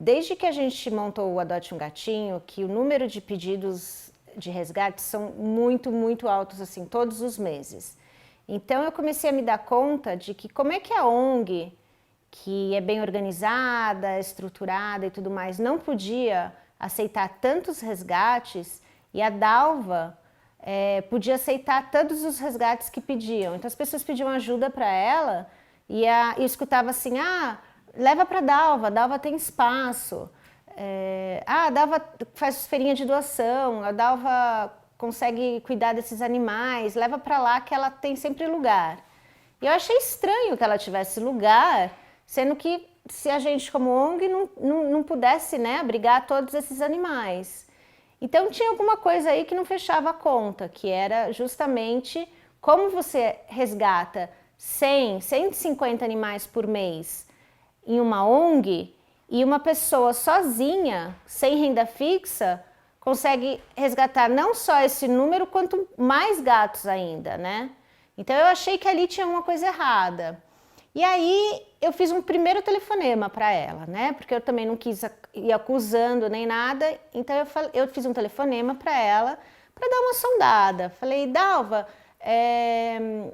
desde que a gente montou o Adote um Gatinho, que o número de pedidos de resgate são muito, muito altos, assim, todos os meses. Então eu comecei a me dar conta de que como é que a ONG, que é bem organizada, estruturada e tudo mais, não podia aceitar tantos resgates, e a Dalva podia aceitar todos os resgates que pediam. Então as pessoas pediam ajuda para ela e eu escutava assim, leva para a Dalva tem espaço. A Dalva faz feirinha de doação, a Dalva consegue cuidar desses animais, leva para lá que ela tem sempre lugar. E eu achei estranho que ela tivesse lugar, sendo que se a gente como ONG não pudesse, né, abrigar todos esses animais. Então tinha alguma coisa aí que não fechava a conta, que era justamente como você resgata 100, 150 animais por mês em uma ONG e uma pessoa sozinha, sem renda fixa, consegue resgatar não só esse número, quanto mais gatos ainda, né? Então eu achei que ali tinha uma coisa errada. E aí eu fiz um primeiro telefonema para ela, né? Porque eu também não quis ir acusando nem nada. Então eu fiz um telefonema para ela para dar uma sondada. Falei, Dalva,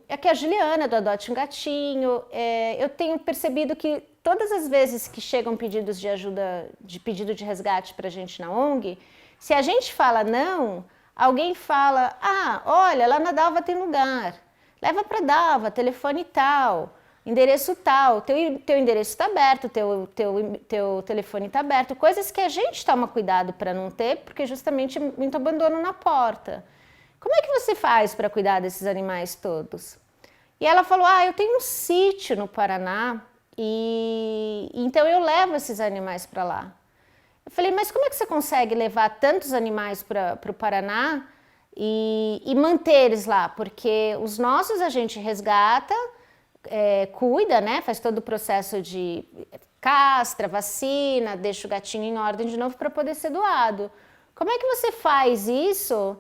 aqui é a Juliana do Adote um Gatinho. Eu tenho percebido que todas as vezes que chegam pedidos de ajuda, de pedido de resgate para a gente na ONG, se a gente fala não, alguém fala, olha, lá na Dalva tem lugar. Leva para Dalva, telefone tal. Endereço tal, teu endereço está aberto, teu telefone está aberto, coisas que a gente toma cuidado para não ter, porque justamente é muito abandono na porta. Como é que você faz para cuidar desses animais todos? E ela falou, eu tenho um sítio no Paraná, e então eu levo esses animais para lá. Eu falei, mas como é que você consegue levar tantos animais para o Paraná e manter eles lá? Porque os nossos a gente resgata, cuida, né? Faz todo o processo de castra, vacina, deixa o gatinho em ordem de novo para poder ser doado. Como é que você faz isso?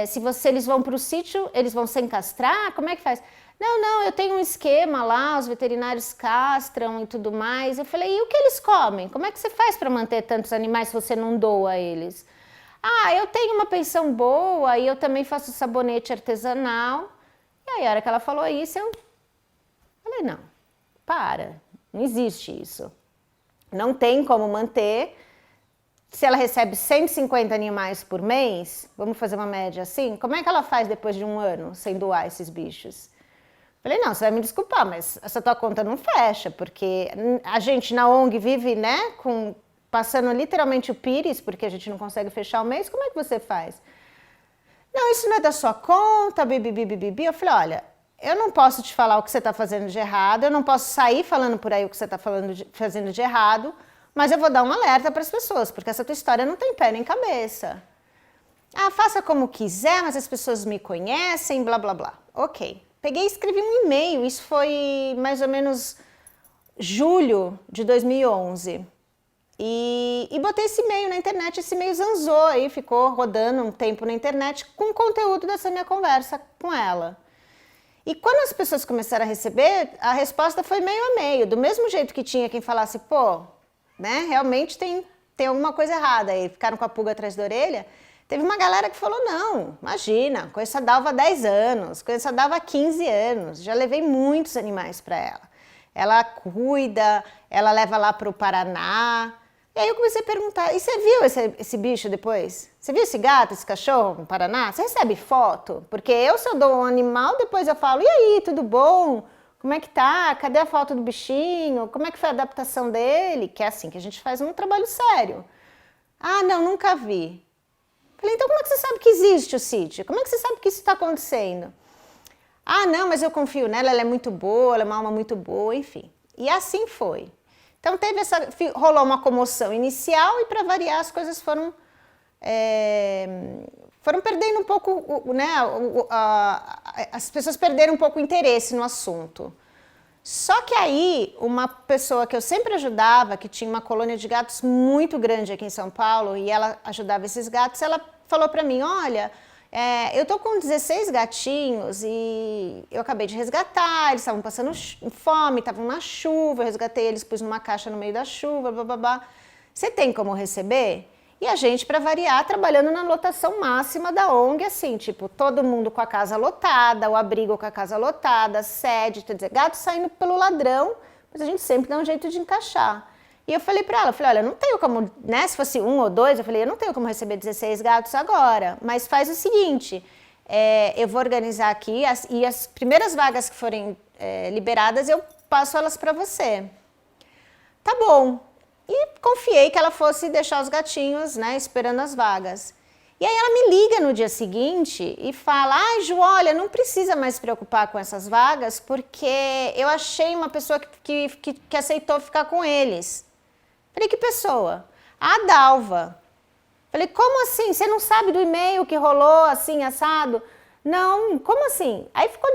Se eles vão para o sítio, eles vão sem castrar? Como é que faz? Não, eu tenho um esquema lá, os veterinários castram e tudo mais. Eu falei, e o que eles comem? Como é que você faz para manter tantos animais se você não doa eles? Eu tenho uma pensão boa e eu também faço sabonete artesanal. E aí, a hora que ela falou isso, eu falei, não, não existe isso. Não tem como manter. Se ela recebe 150 animais por mês, vamos fazer uma média assim, como é que ela faz depois de um ano sem doar esses bichos? Falei, não, você vai me desculpar, mas essa tua conta não fecha, porque a gente na ONG vive, né, passando literalmente o pires, porque a gente não consegue fechar o mês, como é que você faz? Não, isso não é da sua conta, bibi. Eu falei, olha, eu não posso te falar o que você está fazendo de errado, eu não posso sair falando por aí o que você está fazendo de errado, mas eu vou dar um alerta para as pessoas, porque essa tua história não tem pé nem cabeça. Faça como quiser, mas as pessoas me conhecem, blá, blá, blá. Ok. Peguei e escrevi um e-mail, isso foi mais ou menos julho de 2011. E botei esse e-mail na internet, esse e-mail zanzou aí, ficou rodando um tempo na internet com o conteúdo dessa minha conversa com ela. E quando as pessoas começaram a receber, a resposta foi meio a meio, do mesmo jeito que tinha quem falasse, né, realmente tem alguma coisa errada aí, ficaram com a pulga atrás da orelha. Teve uma galera que falou, não, imagina, conheço a Dalva há 10 anos, conheço a Dalva há 15 anos, já levei muitos animais para ela. Ela cuida, ela leva lá para o Paraná. E aí eu comecei a perguntar, e você viu esse bicho depois? Você viu esse gato, esse cachorro no Paraná? Você recebe foto? Porque se eu dou um animal, depois eu falo, e aí, tudo bom? Como é que tá? Cadê a foto do bichinho? Como é que foi a adaptação dele? Que é assim que a gente faz um trabalho sério. Não, nunca vi. Falei, então como é que você sabe que existe o sítio? Como é que você sabe que isso está acontecendo? Não, mas eu confio nela, ela é muito boa, ela é uma alma muito boa, enfim. E assim foi. Então rolou uma comoção inicial e para variar as coisas foram perdendo um pouco, né, as pessoas perderam um pouco o interesse no assunto. Só que aí, uma pessoa que eu sempre ajudava, que tinha uma colônia de gatos muito grande aqui em São Paulo, e ela ajudava esses gatos, ela falou para mim, olha, eu tô com 16 gatinhos e eu acabei de resgatar, eles estavam passando fome, estavam na chuva, eu resgatei eles, pus numa caixa no meio da chuva, blá, blá, blá. Você tem como receber? E a gente, para variar, trabalhando na lotação máxima da ONG, assim, tipo, todo mundo com a casa lotada, o abrigo com a casa lotada, sede, quer dizer, gato saindo pelo ladrão, mas a gente sempre dá um jeito de encaixar. E eu falei para ela, olha, eu não tenho como, né, se fosse 1 ou 2, eu falei, eu não tenho como receber 16 gatos agora, mas faz o seguinte, eu vou organizar aqui, e as primeiras vagas que forem liberadas, eu passo elas para você. Tá bom. E confiei que ela fosse deixar os gatinhos, né, esperando as vagas. E aí ela me liga no dia seguinte e fala, Ju, olha, não precisa mais se preocupar com essas vagas, porque eu achei uma pessoa que aceitou ficar com eles. Falei, que pessoa? A Dalva. Falei, como assim? Você não sabe do e-mail que rolou assim, assado? Não, como assim? Aí ficou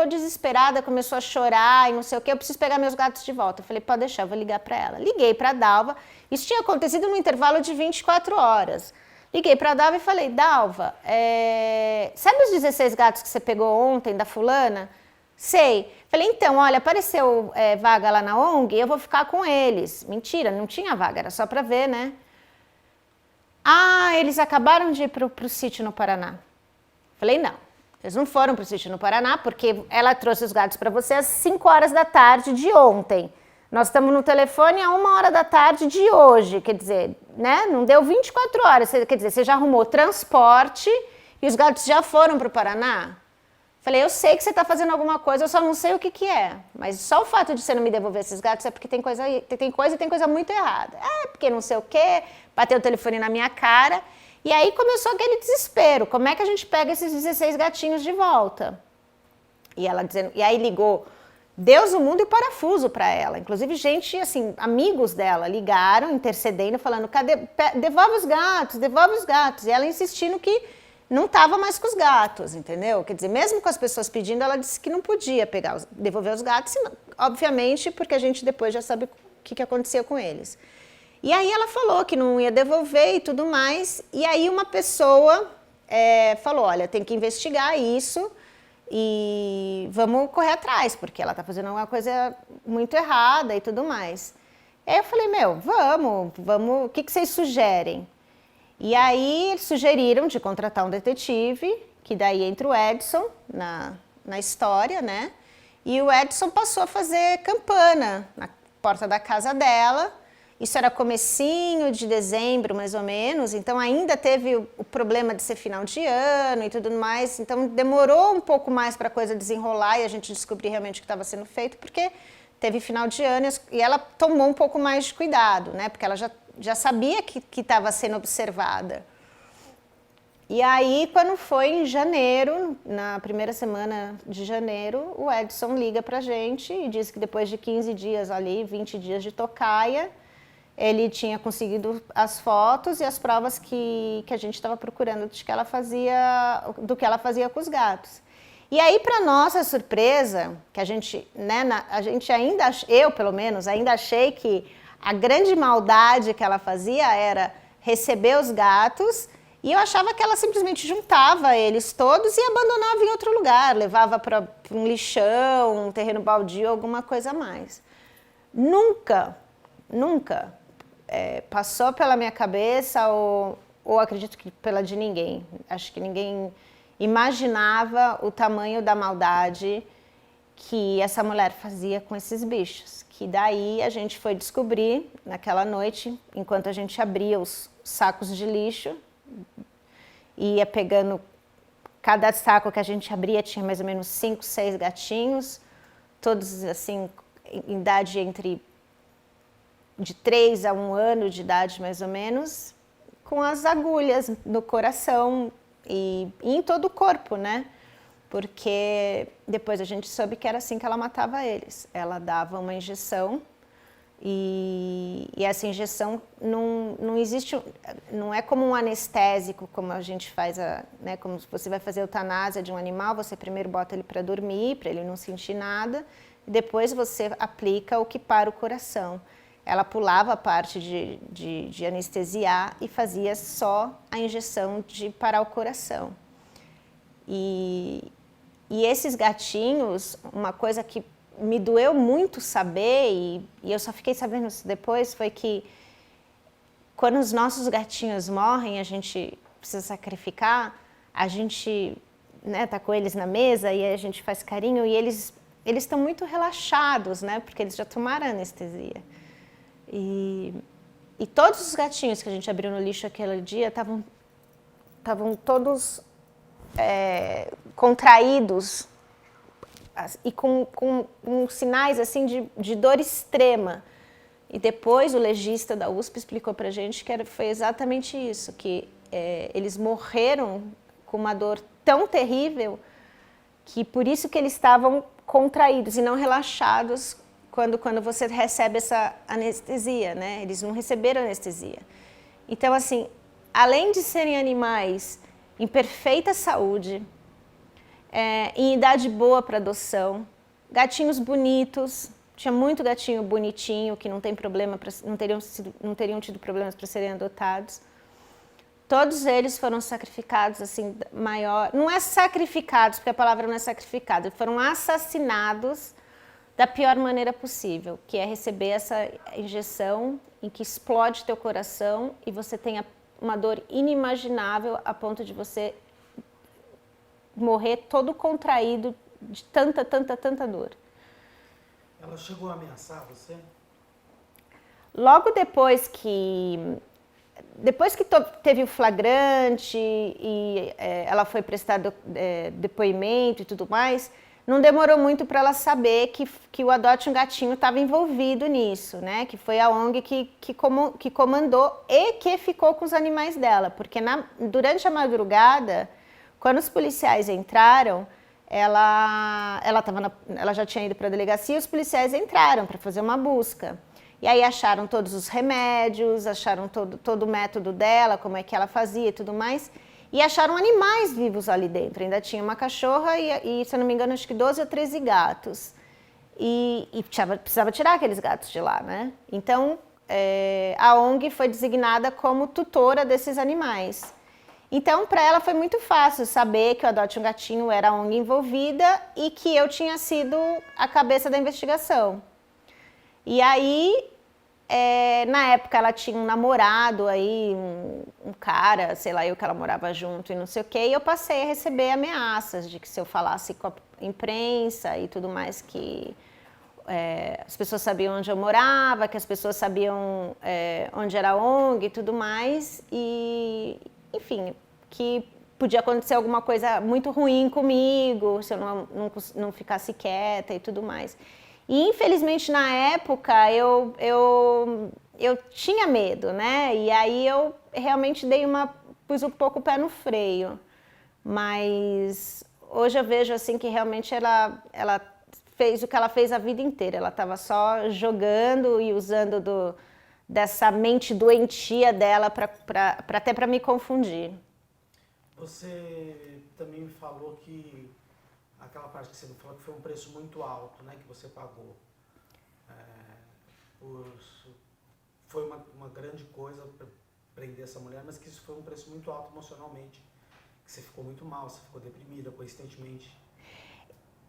desesperada, começou a chorar e não sei o que, eu preciso pegar meus gatos de volta. Eu falei, pode deixar, eu vou ligar para ela. Liguei para a Dalva, isso tinha acontecido no intervalo de 24 horas. Liguei para a Dalva e falei, Dalva, sabe os 16 gatos que você pegou ontem da fulana? Sei. Falei, então, olha, apareceu vaga lá na ONG, eu vou ficar com eles. Mentira, não tinha vaga, era só para ver, né? Ah, eles acabaram de ir para o sítio no Paraná. Falei, não. Eles não foram para o sítio no Paraná, porque ela trouxe os gatos para você às 5 horas da tarde de ontem. Nós estamos no telefone a 1 hora da tarde de hoje, quer dizer, né? Não deu 24 horas, quer dizer, você já arrumou transporte e os gatos já foram para o Paraná? Falei, eu sei que você está fazendo alguma coisa, eu só não sei o que é. Mas só o fato de você não me devolver esses gatos é porque tem coisa muito errada. Porque não sei o quê, bateu o telefone na minha cara. E aí começou aquele desespero, como é que a gente pega esses 16 gatinhos de volta? E aí ligou Deus, o mundo e o parafuso para ela. Inclusive gente, assim, amigos dela ligaram, intercedendo, falando, devolve os gatos. E ela insistindo que não estava mais com os gatos, entendeu? Quer dizer, mesmo com as pessoas pedindo, ela disse que não podia devolver os gatos, obviamente, porque a gente depois já sabe o que aconteceu com eles. E aí ela falou que não ia devolver e tudo mais, e aí uma pessoa falou, olha, tem que investigar isso e vamos correr atrás, porque ela está fazendo alguma coisa muito errada e tudo mais. E aí eu falei, vamos, o que vocês sugerem? E aí eles sugeriram de contratar um detetive, que daí entra o Edson na história, né? E o Edson passou a fazer campana na porta da casa dela. Isso era comecinho de dezembro, mais ou menos, então ainda teve o problema de ser final de ano e tudo mais, então demorou um pouco mais para a coisa desenrolar e a gente descobrir realmente o que estava sendo feito, porque teve final de ano e ela tomou um pouco mais de cuidado, né? Porque ela já sabia que estava sendo observada. E aí, quando foi em janeiro, na primeira semana de janeiro, o Edson liga pra gente e diz que depois de 15 dias ali, 20 dias de tocaia, ele tinha conseguido as fotos e as provas que a gente estava procurando do que ela fazia com os gatos. E aí, para nossa surpresa, que a gente, né, eu pelo menos, ainda achei que a grande maldade que ela fazia era receber os gatos, e eu achava que ela simplesmente juntava eles todos e abandonava em outro lugar, levava para um lixão, um terreno baldio, alguma coisa a mais. Nunca passou pela minha cabeça, ou acredito que pela de ninguém, acho que ninguém imaginava o tamanho da maldade que essa mulher fazia com esses bichos. Que daí a gente foi descobrir naquela noite, enquanto a gente abria os sacos de lixo, ia pegando, cada saco que a gente abria tinha mais ou menos 5, 6 gatinhos, todos assim, em idade de 3 a 1 ano de idade mais ou menos, com as agulhas no coração e em todo o corpo, né? Porque depois a gente soube que era assim que ela matava eles. Ela dava uma injeção e essa injeção não existe, não é como um anestésico, como a gente faz, né, como se você vai fazer eutanásia de um animal, você primeiro bota ele para dormir, para ele não sentir nada, e depois você aplica o que para o coração. Ela pulava a parte de anestesiar e fazia só a injeção de parar o coração. E esses gatinhos, uma coisa que me doeu muito saber, e eu só fiquei sabendo isso depois, foi que quando os nossos gatinhos morrem, a gente precisa sacrificar, a gente, né, tá com eles na mesa e a gente faz carinho, e eles estão muito relaxados, né, porque eles já tomaram anestesia. E todos os gatinhos que a gente abriu no lixo aquele dia estavam todos contraídos e com sinais assim de dor extrema. E depois o legista da USP explicou pra gente que foi exatamente isso, que eles morreram com uma dor tão terrível que por isso que eles estavam contraídos e não relaxados quando você recebe essa anestesia, né? Eles não receberam anestesia. Então, assim, além de serem animais em perfeita saúde, em idade boa para adoção, gatinhos bonitos, tinha muito gatinho bonitinho que não tem problema, não teriam tido problemas para serem adotados. Todos eles foram sacrificados, assim, não é sacrificados, porque a palavra não é sacrificado, foram assassinados da pior maneira possível, que é receber essa injeção em que explode teu coração e você tenha uma dor inimaginável a ponto de você morrer todo contraído de tanta dor. Ela chegou a ameaçar você? Logo depois que teve o flagrante e ela foi prestar depoimento e tudo mais, não demorou muito para ela saber que o Adote um Gatinho estava envolvido nisso, né? Que foi a ONG que comandou e que ficou com os animais dela. Porque durante a madrugada, quando os policiais entraram, ela já tinha ido para a delegacia e os policiais entraram para fazer uma busca. E aí acharam todos os remédios, acharam todo o método dela, como é que ela fazia e tudo mais. E acharam animais vivos ali dentro. Ainda tinha uma cachorra e, se eu não me engano, acho que 12 ou 13 gatos. E precisava tirar aqueles gatos de lá, né? Então, a ONG foi designada como tutora desses animais. Então, para ela foi muito fácil saber que o Adote um Gatinho era a ONG envolvida e que eu tinha sido a cabeça da investigação. E aí, na época, ela tinha um namorado aí, um cara, sei lá, eu que ela morava junto e não sei o quê, e eu passei a receber ameaças de que se eu falasse com a imprensa e tudo mais, que as pessoas sabiam onde eu morava, que as pessoas sabiam onde era a ONG e tudo mais, e, enfim, que podia acontecer alguma coisa muito ruim comigo, se eu não ficasse quieta e tudo mais. E, infelizmente, na época, eu tinha medo, né? E aí eu realmente pus um pouco o pé no freio. Mas hoje eu vejo, assim, que realmente ela fez o que ela fez a vida inteira. Ela estava só jogando e usando dessa mente doentia dela até para me confundir. Você também me falou que aquela parte que você me falou que foi um preço muito alto, né, que você pagou. Foi uma grande coisa para prender essa mulher, mas que isso foi um preço muito alto emocionalmente. Que você ficou muito mal, você ficou deprimida, coincidentemente.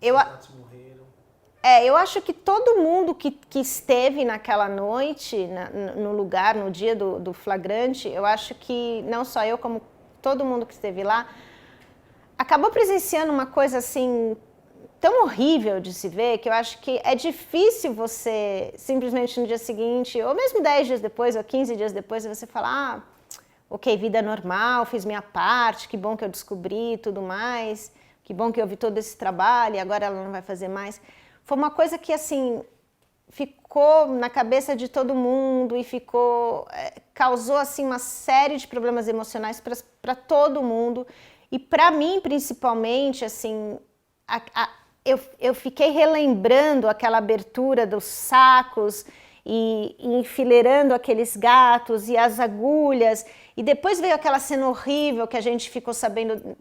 Os gatos morreram. Eu acho que todo mundo que esteve naquela noite, no lugar, no dia do flagrante, eu acho que não só eu, como todo mundo que esteve lá, acabou presenciando uma coisa assim tão horrível de se ver, que eu acho que é difícil você simplesmente no dia seguinte, ou mesmo 10 dias depois, ou 15 dias depois, você falar, ok, vida normal, fiz minha parte, que bom que eu descobri e tudo mais, que bom que eu vi todo esse trabalho e agora ela não vai fazer mais. Foi uma coisa que, assim, ficou na cabeça de todo mundo e causou, assim, uma série de problemas emocionais para todo mundo. E para mim, principalmente, assim, eu fiquei relembrando aquela abertura dos sacos e enfileirando aqueles gatos e as agulhas. E depois veio aquela cena horrível que a gente ficou sabendo,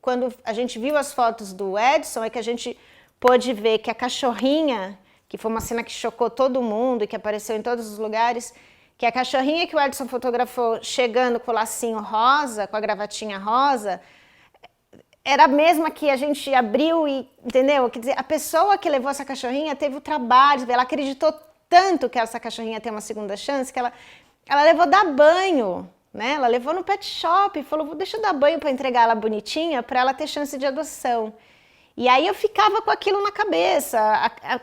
quando a gente viu as fotos do Edson, é que a gente pôde ver que a cachorrinha, que foi uma cena que chocou todo mundo e que apareceu em todos os lugares, que a cachorrinha que o Edson fotografou chegando com o lacinho rosa, com a gravatinha rosa, era a mesma que a gente abriu e, entendeu? Quer dizer, a pessoa que levou essa cachorrinha teve o trabalho, ela acreditou tanto que essa cachorrinha tem uma segunda chance, que ela levou dar banho, né? Ela levou no pet shop e falou, deixa eu dar banho para entregar ela bonitinha, para ela ter chance de adoção. E aí eu ficava com aquilo na cabeça,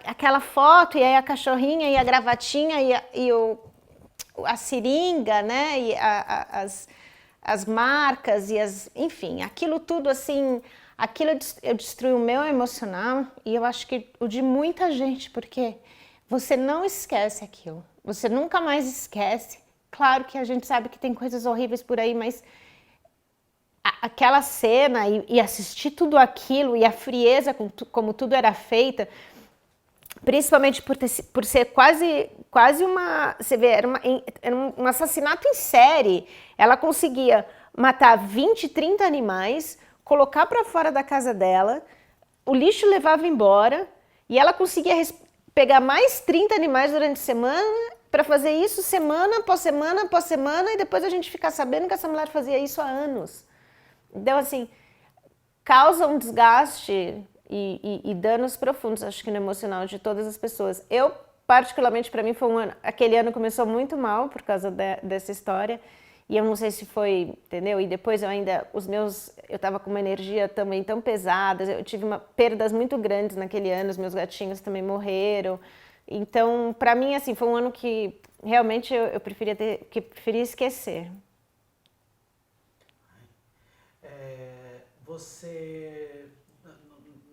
aquela foto, e aí a cachorrinha, e a gravatinha, e a seringa, né? E as marcas, enfim, aquilo tudo assim, aquilo eu destruí o meu emocional, e eu acho que o de muita gente, porque você não esquece aquilo, você nunca mais esquece. Claro que a gente sabe que tem coisas horríveis por aí, mas aquela cena e assistir tudo aquilo e a frieza como tudo era feita, principalmente por ser quase uma, você vê, era um assassinato em série. Ela conseguia matar 20, 30 animais, colocar para fora da casa dela, o lixo levava embora e ela conseguia pegar mais 30 animais durante a semana para fazer isso semana após semana após semana, e depois a gente ficar sabendo que essa mulher fazia isso há anos. Então, assim, causa um desgaste e danos profundos, acho que no emocional de todas as pessoas. Eu, particularmente, para mim, foi um ano, aquele ano começou muito mal por causa dessa história, e eu não sei se foi, entendeu? E depois eu estava com uma energia também tão pesada, eu tive perdas muito grandes naquele ano, os meus gatinhos também morreram. Então, para mim, assim, foi um ano que realmente eu preferia esquecer. Você,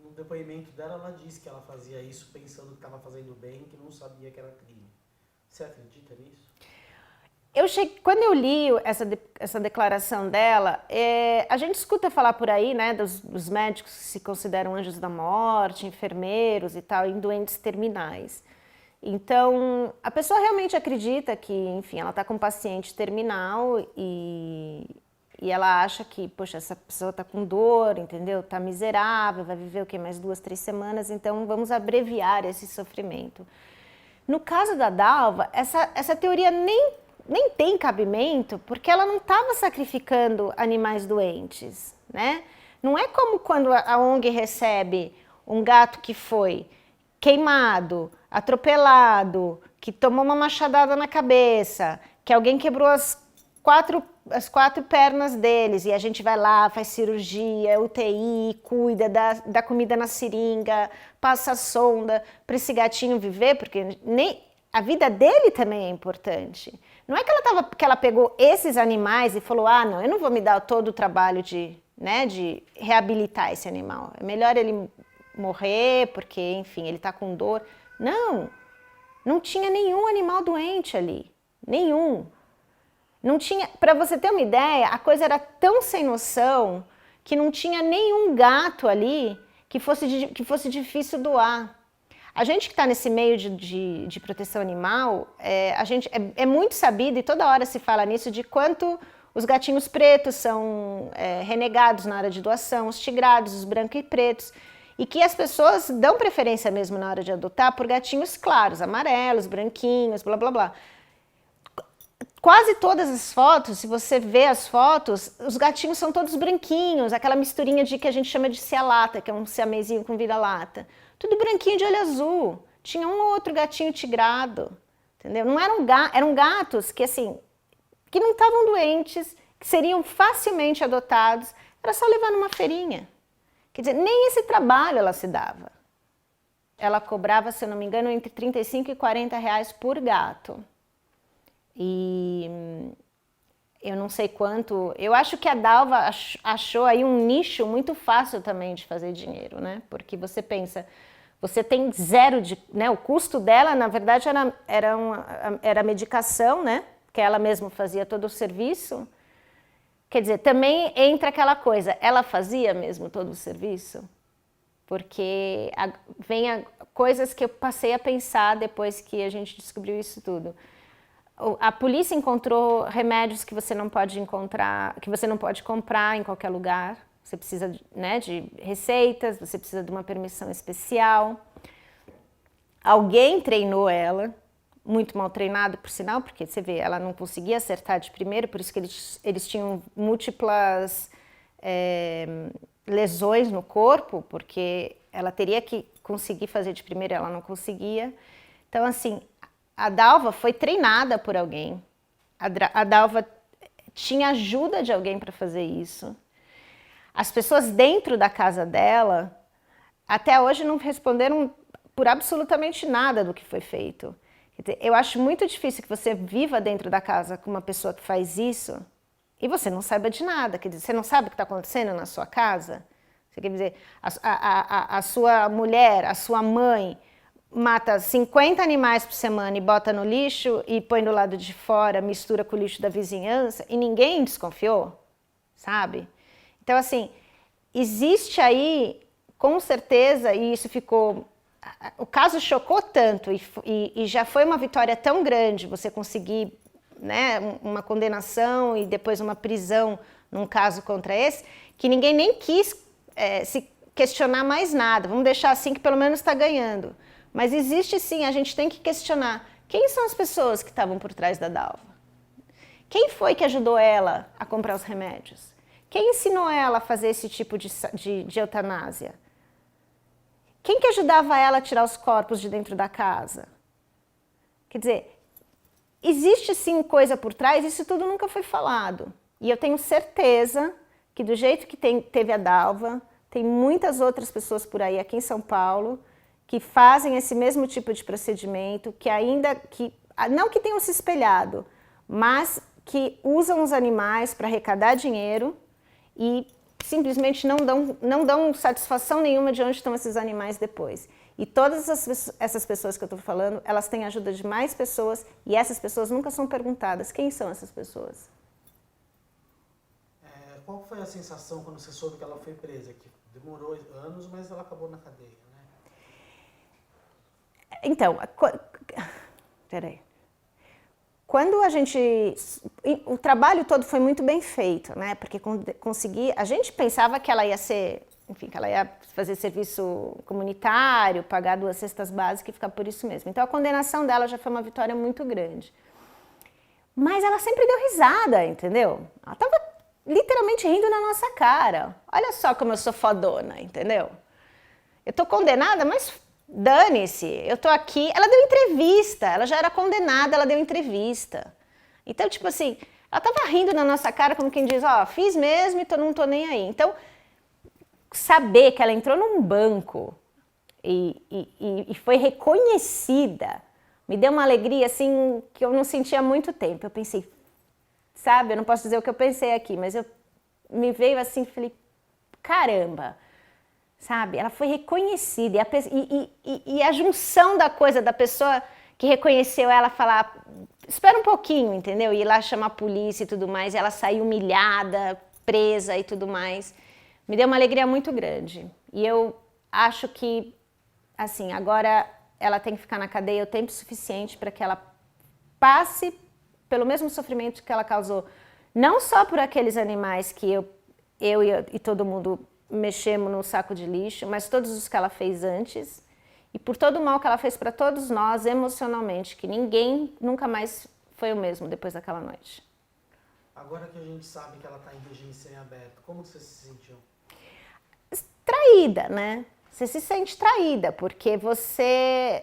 no depoimento dela, ela disse que ela fazia isso pensando que estava fazendo bem, que não sabia que era crime. Você acredita nisso? Quando eu li essa declaração dela, a gente escuta falar por aí, né, dos médicos que se consideram anjos da morte, enfermeiros e tal, em doentes terminais. Então, a pessoa realmente acredita que, enfim, ela está com um paciente terminal e ela acha que, poxa, essa pessoa está com dor, entendeu? Está miserável, vai viver o quê? Mais 2, 3 semanas, então vamos abreviar esse sofrimento. No caso da Dalva, essa teoria nem tem cabimento, porque ela não estava sacrificando animais doentes, né? Não é como quando a ONG recebe um gato que foi queimado, atropelado, que tomou uma machadada na cabeça, que alguém quebrou as quatro pernas deles, e a gente vai lá, faz cirurgia, UTI, cuida, dá comida na seringa, passa a sonda para esse gatinho viver, porque a vida dele também é importante. Não é que ela pegou esses animais e falou, não, eu não vou me dar todo o trabalho de reabilitar esse animal, é melhor ele morrer, porque, enfim, ele está com dor. Não tinha nenhum animal doente ali, nenhum. Não tinha, para você ter uma ideia, a coisa era tão sem noção que não tinha nenhum gato ali que fosse difícil doar. A gente que está nesse meio de proteção animal, é muito sabido, e toda hora se fala nisso, de quanto os gatinhos pretos são renegados na hora de doação, os tigrados, os brancos e pretos, e que as pessoas dão preferência mesmo na hora de adotar por gatinhos claros, amarelos, branquinhos, blá blá blá. Quase todas as fotos, se você vê as fotos, os gatinhos são todos branquinhos, aquela misturinha que a gente chama de cialata, que é um siamesinho com vira-lata. Tudo branquinho de olho azul. Tinha um ou outro gatinho tigrado, entendeu? Não eram gatos que, assim, que não estavam doentes, que seriam facilmente adotados, era só levar numa feirinha. Quer dizer, nem esse trabalho ela se dava. Ela cobrava, se eu não me engano, entre 35 e 40 reais por gato. E eu não sei quanto... Eu acho que a Dalva achou aí um nicho muito fácil também de fazer dinheiro, né? Porque você pensa, você tem zero de... né? O custo dela, na verdade, era a medicação, né? Que ela mesma fazia todo o serviço. Quer dizer, também entra aquela coisa, ela fazia mesmo todo o serviço? Porque vem coisas que eu passei a pensar depois que a gente descobriu isso tudo. A polícia encontrou remédios que você não pode encontrar, que você não pode comprar em qualquer lugar. Você precisa, né, de receitas, você precisa de uma permissão especial. Alguém treinou ela, muito mal treinado, por sinal, porque você vê, ela não conseguia acertar de primeiro, por isso que eles tinham múltiplas lesões no corpo, porque ela teria que conseguir fazer de primeira, ela não conseguia. Então, assim, a Dalva foi treinada por alguém. A Dalva tinha ajuda de alguém para fazer isso. As pessoas dentro da casa dela, até hoje não responderam por absolutamente nada do que foi feito. Quer dizer, eu acho muito difícil que você viva dentro da casa com uma pessoa que faz isso e você não saiba de nada. Quer dizer, você não sabe o que está acontecendo na sua casa. Você quer dizer, a sua mulher, a sua mãe mata 50 animais por semana e bota no lixo e põe do lado de fora, mistura com o lixo da vizinhança e ninguém desconfiou, sabe? Então, assim, existe aí, com certeza, e isso ficou... O caso chocou tanto e já foi uma vitória tão grande você conseguir, né, uma condenação e depois uma prisão num caso contra esse, que ninguém nem quis se questionar mais nada. Vamos deixar assim que pelo menos está ganhando. Mas existe sim, a gente tem que questionar quem são as pessoas que estavam por trás da Dalva? Quem foi que ajudou ela a comprar os remédios? Quem ensinou ela a fazer esse tipo de eutanásia? Quem que ajudava ela a tirar os corpos de dentro da casa? Quer dizer, existe sim coisa por trás, isso tudo nunca foi falado. E eu tenho certeza que do jeito que teve a Dalva, tem muitas outras pessoas por aí aqui em São Paulo que fazem esse mesmo tipo de procedimento, não que tenham se espelhado, mas que usam os animais para arrecadar dinheiro e simplesmente não dão satisfação nenhuma de onde estão esses animais depois. E todas essas pessoas que eu estou falando, elas têm a ajuda de mais pessoas e essas pessoas nunca são perguntadas. Quem são essas pessoas? Qual foi a sensação quando você soube que ela foi presa? Que demorou anos, mas ela acabou na cadeia, né? Então, peraí. Quando o trabalho todo foi muito bem feito, né? Porque a gente pensava que ela ia ser, enfim, que ela ia fazer serviço comunitário, pagar 2 cestas básicas e ficar por isso mesmo. Então a condenação dela já foi uma vitória muito grande. Mas ela sempre deu risada, entendeu? Ela estava literalmente rindo na nossa cara. Olha só como eu sou fodona, entendeu? Eu tô condenada, mas dane-se, eu tô aqui. Ela deu entrevista, ela já era condenada, ela deu entrevista. Então, tipo assim, ela tava rindo na nossa cara como quem diz, ó, fiz mesmo e não tô nem aí. Então, saber que ela entrou num banco e foi reconhecida, me deu uma alegria, assim, que eu não sentia há muito tempo. Eu pensei, sabe, eu não posso dizer o que eu pensei aqui, mas me veio assim, falei, caramba, sabe? Ela foi reconhecida e a junção da coisa da pessoa que reconheceu ela falar, espera um pouquinho, entendeu? Ir lá chamar a polícia e tudo mais, e ela saiu humilhada, presa e tudo mais. Me deu uma alegria muito grande. E eu acho que, assim, agora ela tem que ficar na cadeia o tempo suficiente para que ela passe pelo mesmo sofrimento que ela causou, não só por aqueles animais que eu e todo mundo mexemos no saco de lixo, mas todos os que ela fez antes e por todo o mal que ela fez para todos nós emocionalmente, que ninguém nunca mais foi o mesmo depois daquela noite. Agora que a gente sabe que ela está em regime semiaberto, como você se sentiu? Traída, né? Você se sente traída, porque você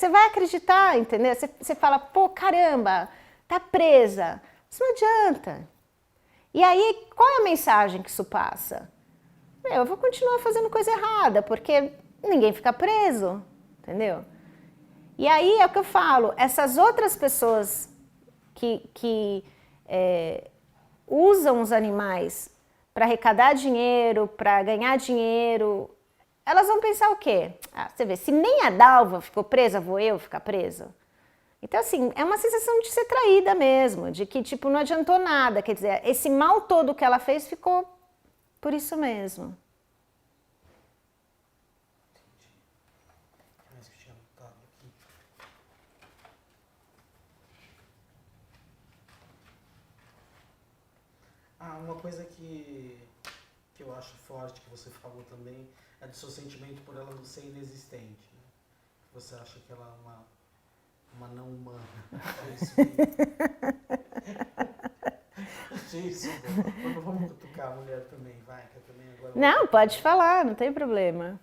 vai acreditar, entendeu? Você fala, pô, caramba, tá presa. Isso não adianta. E aí, qual é a mensagem que isso passa? Eu vou continuar fazendo coisa errada, porque ninguém fica preso, entendeu? E aí é o que eu falo, essas outras pessoas que usam os animais para arrecadar dinheiro, para ganhar dinheiro, elas vão pensar o quê? Ah, você vê, se nem a Dalva ficou presa, vou eu ficar presa? Então, assim, é uma sensação de ser traída mesmo, de que, tipo, não adiantou nada. Quer dizer, esse mal todo que ela fez ficou por isso mesmo. Uma coisa que eu acho forte, que você falou também, é do seu sentimento por ela não ser inexistente. Né? Você acha que ela é uma não humana. Achei isso bom. Não vamos cutucar indicar a mulher também, vai, que eu também agora... Não, pode falar, não tem problema.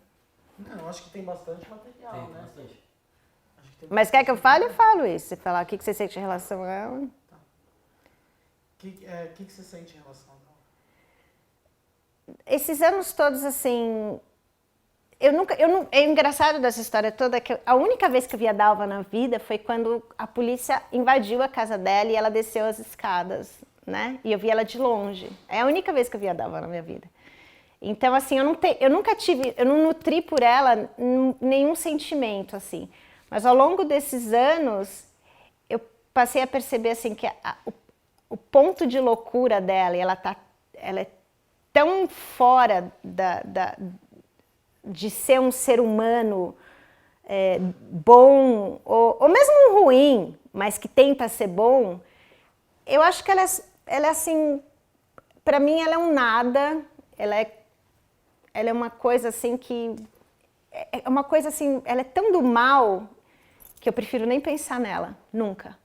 Não, eu acho que tem bastante material, Tem né? bastante. Acho que tem Mas quer que eu bastante fale? Eu material. falo isso. Você falar o que você sente em relação a ela. O que você sente em relação a ela? Esses anos todos, assim... é engraçado dessa história toda que a única vez que eu vi a Dalva na vida foi quando a polícia invadiu a casa dela e ela desceu as escadas, né? E eu vi ela de longe. É a única vez que eu vi a Dalva na minha vida. Então, assim, eu não nutri por ela nenhum sentimento, assim. Mas ao longo desses anos, eu passei a perceber, assim, que o ponto de loucura dela, e ela é tão fora de ser um ser humano bom, ou mesmo ruim, mas que tenta ser bom, eu acho que ela é assim, para mim ela é um nada, ela é uma coisa assim que, é uma coisa assim, ela é tão do mal que eu prefiro nem pensar nela, nunca.